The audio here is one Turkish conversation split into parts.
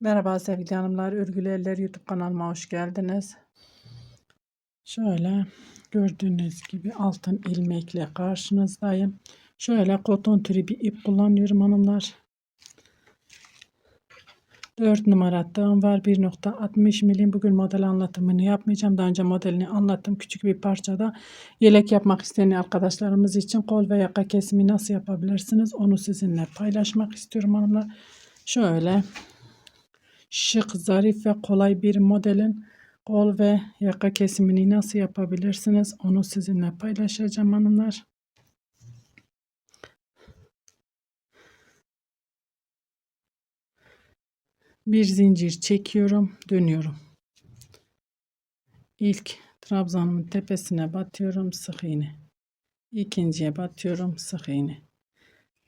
Merhaba sevgili hanımlar, Örgülü Eller YouTube kanalıma hoş geldiniz. Şöyle gördüğünüz gibi altın ilmekle karşınızdayım. Şöyle koton türü bir ip kullanıyorum hanımlar. 4 numara tığım var, 1,60 milim. Bugün model anlatımını yapmayacağım. Daha önce modelini anlattım. Küçük bir parçada yelek yapmak isteyen arkadaşlarımız için kol ve yaka kesimi nasıl yapabilirsiniz onu sizinle paylaşmak istiyorum hanımlar. Şöyle şık, zarif ve kolay bir modelin kol ve yaka kesimini nasıl yapabilirsiniz onu sizinle paylaşacağım hanımlar. Bir zincir çekiyorum, dönüyorum. İlk trabzanımın tepesine batıyorum, sık iğne. İkinciye batıyorum, sık iğne.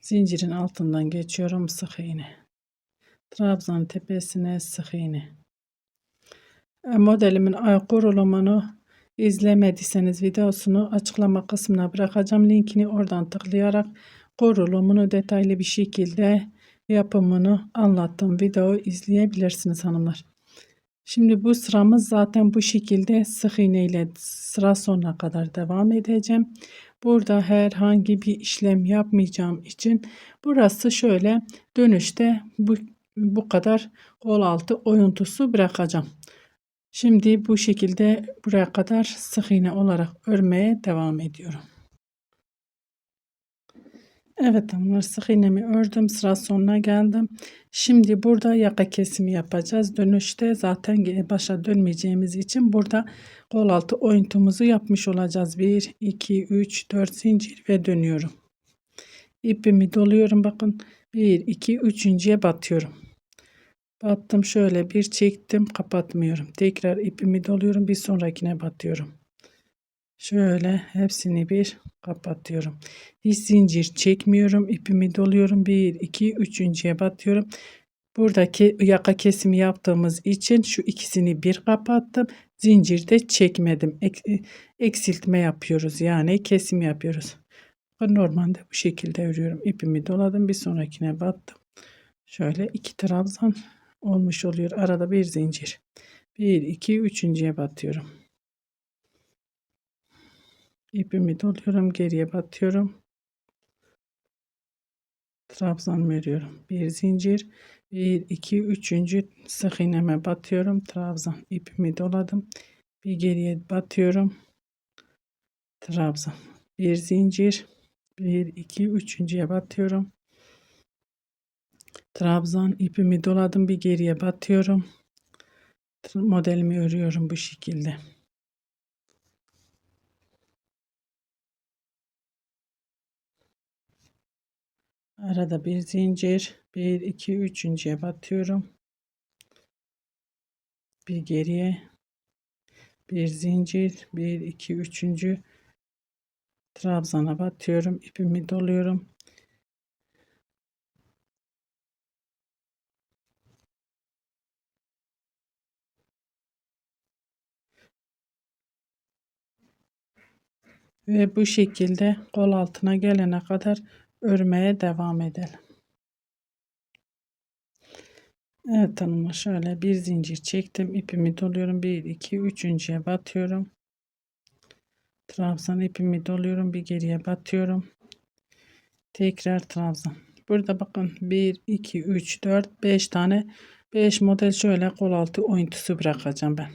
Zincirin altından geçiyorum, sık iğne. Trabzanın tepesine sık iğne. Modelimin kurulumunu izlemediyseniz videosunu açıklama kısmına bırakacağım. Linkini oradan tıklayarak kurulumunu detaylı bir şekilde yapımını anlattığım videoyu izleyebilirsiniz hanımlar. Şimdi bu sıramız zaten bu şekilde sık iğne ile sıra sonuna kadar devam edeceğim. Burada herhangi bir işlem yapmayacağım için burası şöyle dönüşte bu kadar kol altı oyuntusu bırakacağım. Şimdi bu şekilde buraya kadar sık iğne olarak örmeye devam ediyorum. Evet hanımlar, sık iğnemi ördüm, sıra sonuna geldim. Şimdi burada yaka kesimi yapacağız. Dönüşte zaten başa dönmeyeceğimiz için burada kol altı oyuntumuzu yapmış olacağız. 1 2 3 4 zincir ve dönüyorum. İpimi doluyorum, bakın 1 2 3.'ye batıyorum. Battım, şöyle bir çektim, kapatmıyorum. Tekrar ipimi doluyorum, bir sonrakine batıyorum. Şöyle hepsini bir kapatıyorum. Hiç zincir çekmiyorum. İpimi doluyorum. 1 2 3.'ye batıyorum. Buradaki yaka kesimi yaptığımız için şu ikisini bir kapattım. Zincirde çekmedim. Eksiltme yapıyoruz. Yani kesim yapıyoruz. Normalde bu şekilde örüyorum. İpimi doladım. Bir sonrakine battım. Şöyle iki trabzan olmuş oluyor. Arada bir zincir. 1 2 3.'ye batıyorum. İpimi doluyorum, geriye batıyorum. Trabzan örüyorum. Bir zincir. 1 2 3. sık iğneme batıyorum. Trabzan. İpimi doladım. Bir geriye batıyorum. Trabzan. Bir zincir. 1 2 3.'ye batıyorum. Trabzan. İpimi doladım. Bir geriye batıyorum. Modelimi örüyorum bu şekilde. Arada bir zincir. 1 2 3.'ye batıyorum. Bir geriye. Bir zincir. 1 2 3. Trabzana batıyorum. İpimi doluyorum. Ve bu şekilde kol altına gelene kadar örmeye devam edelim. Evet hanımlar, şöyle bir zincir çektim. İpimi doluyorum. 1 2 3.'ye batıyorum. Trabzan, ipimi doluyorum. Bir geriye batıyorum. Tekrar trabzan. Burada bakın 1 2 3 4 5 tane 5 model şöyle kol altı oyuntusu bırakacağım ben.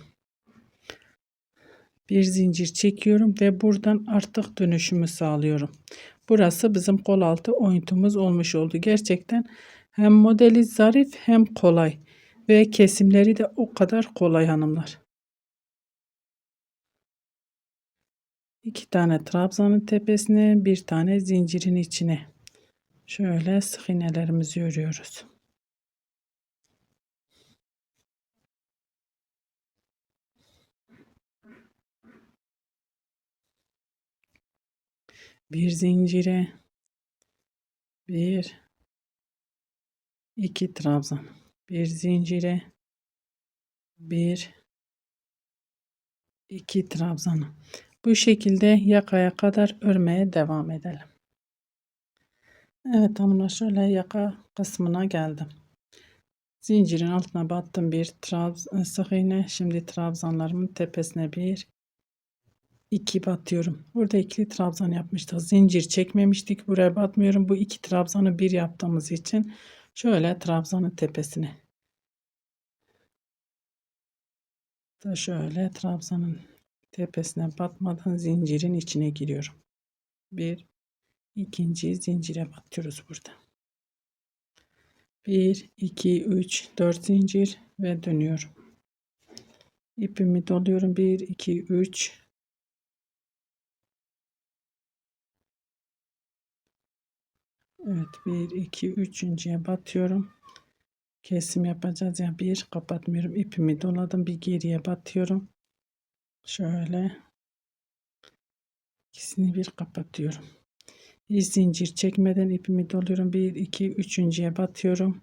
Bir zincir çekiyorum ve buradan artık dönüşümü sağlıyorum. Burası bizim kol altı oyuntumuz olmuş oldu. Gerçekten hem modeli zarif hem kolay ve kesimleri de o kadar kolay hanımlar. 2 tane trabzanın tepesine, bir tane zincirin içine şöyle sık iğnelerimizi örüyoruz. Bir zincire, bir iki trabzan, bir zincire, bir iki trabzan. Bu şekilde yakaya kadar örmeye devam edelim. Evet hanımlar, şöyle yaka kısmına geldim. Zincirin altına battım, bir sık iğne. Şimdi trabzanlarımın tepesine 1 2 batıyorum. Burada ikili trabzan yapmıştık. Zincir çekmemiştik. Buraya batmıyorum. Bu iki trabzanı bir yaptığımız için şöyle trabzanın tepesine da şöyle trabzanın tepesine batmadan zincirin içine giriyorum. Bir ikinci zincire batıyoruz burada. 1 2 3 4 zincir ve dönüyorum. İpimi doluyorum. 1 2 3 Evet, 1 2 üçüncüye batıyorum. Kesim yapacağız ya, bir kapatmıyorum, ipimi doladım, bir geriye batıyorum. Şöyle ikisini bir kapatıyorum. Bir zincir çekmeden ipimi doluyorum. 1 2 üçüncüye batıyorum.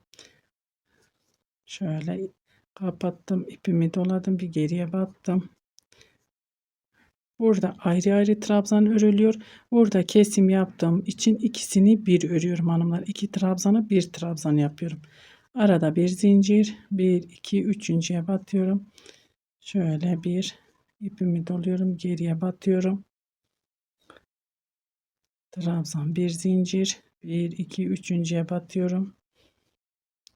Şöyle kapattım, ipimi doladım, bir geriye battım. Burada ayrı ayrı trabzan örülüyor. Burada kesim yaptığım için ikisini bir örüyorum hanımlar. İki trabzanı bir trabzan yapıyorum. Arada bir zincir, 1 2 üçüncüye batıyorum. Şöyle bir ipimi doluyorum, geriye batıyorum. Trabzan, bir zincir, 1 2 üçüncüye batıyorum.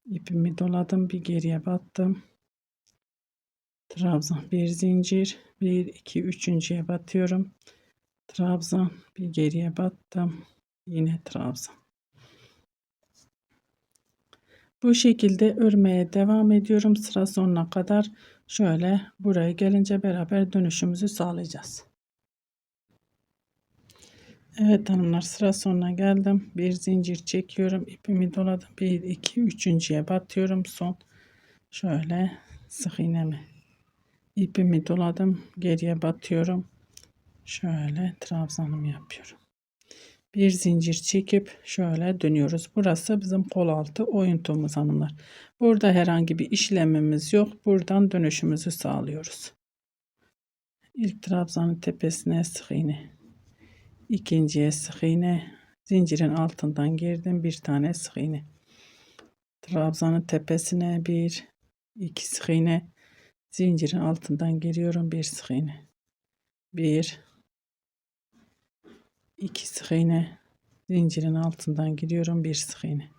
İpimi doladım, bir geriye battım. Trabzan, bir zincir, 1 2 üçüncüye batıyorum. Trabzan, bir geriye battım. Yine trabzan. Bu şekilde örmeye devam ediyorum sıra sonuna kadar. Şöyle buraya gelince beraber dönüşümüzü sağlayacağız. Evet hanımlar, sıra sonuna geldim. Bir zincir çekiyorum, ipimi doladım, 1 2 üçüncüye batıyorum, son şöyle sık iğnemi, ipimi doladım, geriye batıyorum, şöyle trabzanımı yapıyorum. Bir zincir çekip şöyle dönüyoruz. Burası bizim kol altı oyuntumuz hanımlar. Burada herhangi bir işlemimiz yok. Buradan dönüşümüzü sağlıyoruz. İlk trabzanın tepesine sık iğne, ikinciye sık iğne, zincirin altından girdim, bir tane sık iğne, trabzanın tepesine 1 2 sık iğne, zincirin altından giriyorum, bir sık iğne, 1 2 sık iğne, zincirin altından giriyorum, bir sık iğne,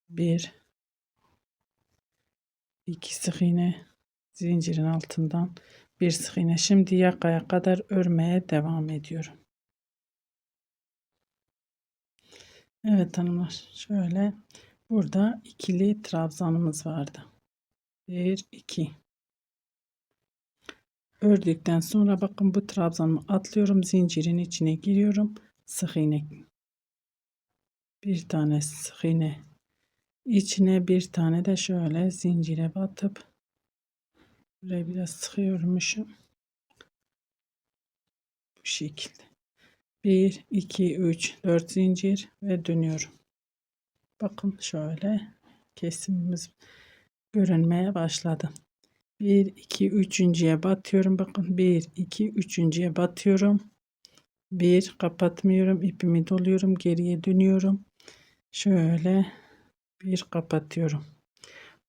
1 2 sık iğne, zincirin altından bir sık iğne. Şimdi yakaya kadar örmeye devam ediyorum. Evet hanımlar, şöyle burada ikili trabzanımız vardı. 1 2 ördükten sonra bakın bu trabzanımı atlıyorum, zincirin içine giriyorum, sık iğne, bir tane sık iğne, içine bir tane de şöyle zincire batıp buraya biraz sıkıyormuşum bu şekilde. 1 2 3 4 zincir ve dönüyorum. Bakın şöyle kesimimiz görünmeye başladı. 1 2 üçüncüye batıyorum. Bakın 1 2 üçüncüye batıyorum. 1 kapatmıyorum, ipimi doluyorum, geriye dönüyorum. Şöyle bir kapatıyorum.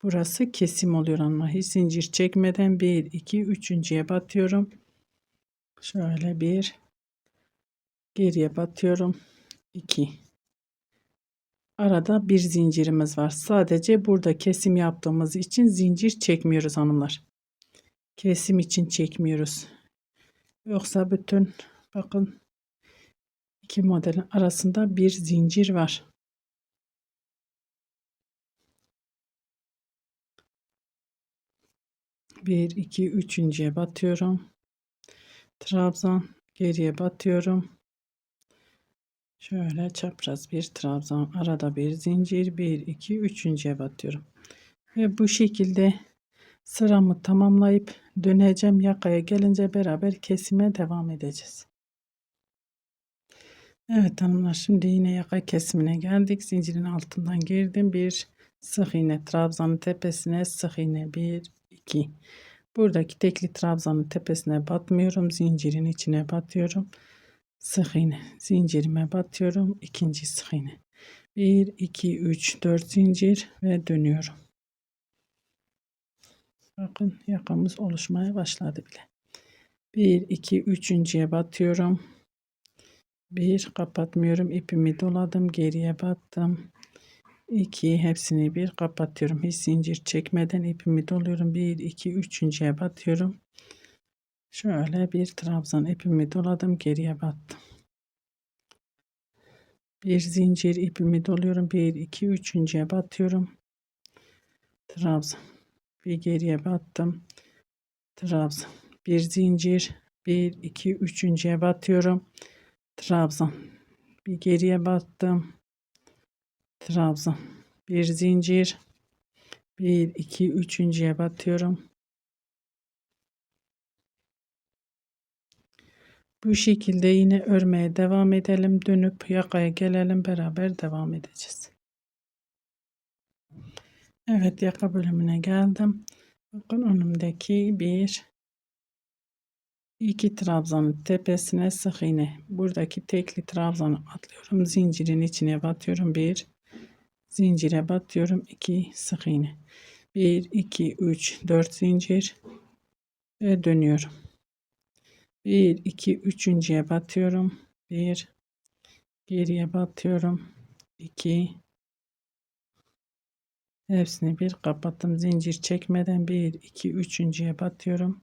Burası kesim oluyor ama hiç zincir çekmeden 1 2 üçüncüye batıyorum. Şöyle bir geriye batıyorum. 2 arada bir zincirimiz var. Sadece burada kesim yaptığımız için zincir çekmiyoruz hanımlar. Kesim için çekmiyoruz. Yoksa bütün bakın iki modelin arasında bir zincir var. Bir iki üçüncüye batıyorum. Trabzan, geriye batıyorum. Şöyle çapraz bir trabzan, arada bir zincir, 1 2 üçüncüye batıyorum. Ve bu şekilde sıramı tamamlayıp döneceğim. Yakaya gelince beraber kesime devam edeceğiz. Evet hanımlar, şimdi yine yaka kesimine geldik. Zincirin altından girdim, bir sık iğne, trabzanın tepesine sık iğne, 1 2. Buradaki tekli trabzanın tepesine batmıyorum, zincirin içine batıyorum, sık iğne, zincirime batıyorum, ikinci sık iğne, 1 2 3 4 zincir ve dönüyorum. Bakın yakamız oluşmaya başladı bile. 1 2 üçüncüye batıyorum. 1 kapatmıyorum, ipimi doladım, geriye battım. 2 hepsini bir kapatıyorum. Hiç zincir çekmeden ipimi doluyorum. 1 2 üçüncüye batıyorum. Şöyle bir trabzan ipimi doladım, geriye battım. Bir zincir ipimi doluyorum. 1 2 üçüncüye batıyorum. Trabzan. Bir geriye battım. Trabzan. Bir zincir. 1 2 üçüncüye batıyorum. Trabzan. Bir geriye battım. Trabzan. Bir zincir. 1 2 üçüncüye batıyorum. Bu şekilde yine örmeye devam edelim. Dönüp yakaya gelelim, beraber devam edeceğiz. Evet, yaka bölümüne geldim. Bakın önümdeki 1 2 trabzanın tepesine sık iğne. Buradaki tekli trabzanı atlıyorum. Zincirin içine batıyorum. 1 zincire batıyorum. 2 sık iğne. 1 2 3 4 zincir ve dönüyorum. 1 2 üçüncüye batıyorum. 1 geriye batıyorum. 2 hepsini bir kapattım. Zincir çekmeden 1 2 üçüncüye batıyorum.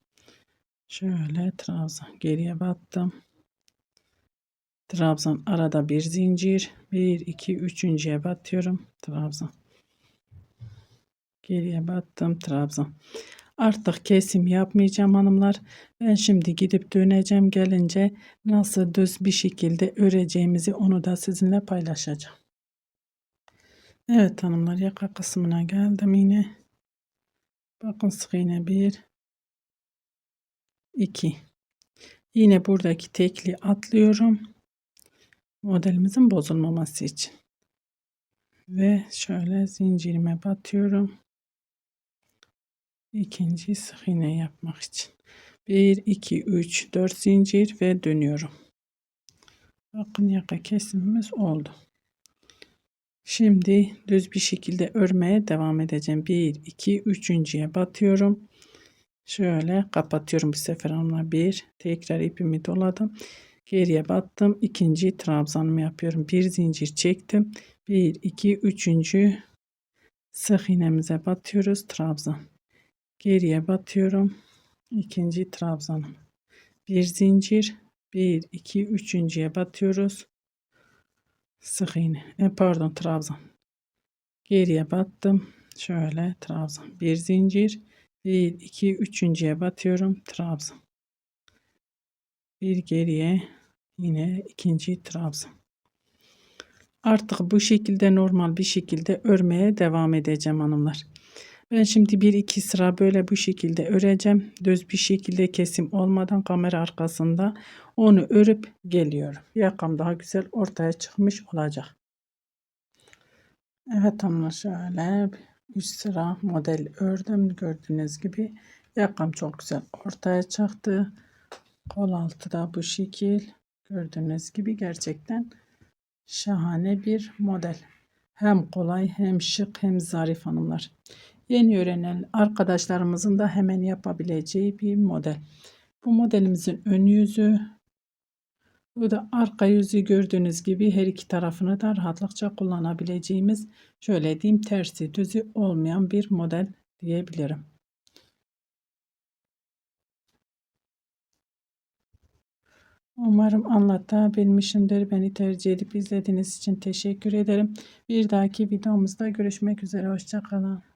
Şöyle trabzan geriye battım. Trabzan arada bir zincir. 1 2 üçüncüye batıyorum. Trabzan geriye battım. Trabzan. Artık kesim yapmayacağım hanımlar. Ben şimdi gidip döneceğim. Gelince nasıl düz bir şekilde öreceğimizi onu da sizinle paylaşacağım. Evet hanımlar, yaka kısmına geldim yine. Bakın sık iğne 1 2. Yine buradaki tekli atlıyorum. Modelimizin bozulmaması için. Ve şöyle zincirime batıyorum. İkinci sık iğne yapmak için. 1 2 3 4 zincir ve dönüyorum. Bakın yaka kesimimiz oldu. Şimdi düz bir şekilde örmeye devam edeceğim. 1 2 üçüncüye batıyorum. Şöyle kapatıyorum bu sefer hanımlar. 1 tekrar ipimi doladım. Geriye battım. İkinci trabzanımı yapıyorum. Bir zincir çektim. 1 2 üçüncü sık iğnemize batıyoruz. Trabzan. Geriye batıyorum. İkinci trabzanım. Bir zincir. 1 2 üçüncüye batıyoruz. Sık iğne. Pardon, trabzan. Geriye battım. Şöyle trabzan. Bir zincir. 1 2 üçüncüye batıyorum. Trabzan. Bir geriye, yine ikinci trabzan. Artık bu şekilde normal bir şekilde örmeye devam edeceğim hanımlar. Ben şimdi bir iki sıra böyle bu şekilde öreceğim. Düz bir şekilde kesim olmadan kamera arkasında onu örüp geliyorum. Yakam daha güzel ortaya çıkmış olacak. Evet hanımlar, şöyle 3 sıra model ördüm. Gördüğünüz gibi yakam çok güzel ortaya çıktı. Kol altı da bu şekil. Gördüğünüz gibi gerçekten şahane bir model. Hem kolay hem şık hem zarif hanımlar. Yeni öğrenen arkadaşlarımızın da hemen yapabileceği bir model. Bu modelimizin ön yüzü, bu da arka yüzü, gördüğünüz gibi her iki tarafını da rahatlıkça kullanabileceğimiz, şöyle diyeyim, tersi düzü olmayan bir model diyebilirim. Umarım anlatabilmişimdir. Beni tercih edip izlediğiniz için teşekkür ederim. Bir dahaki videomuzda görüşmek üzere. Hoşça kalın.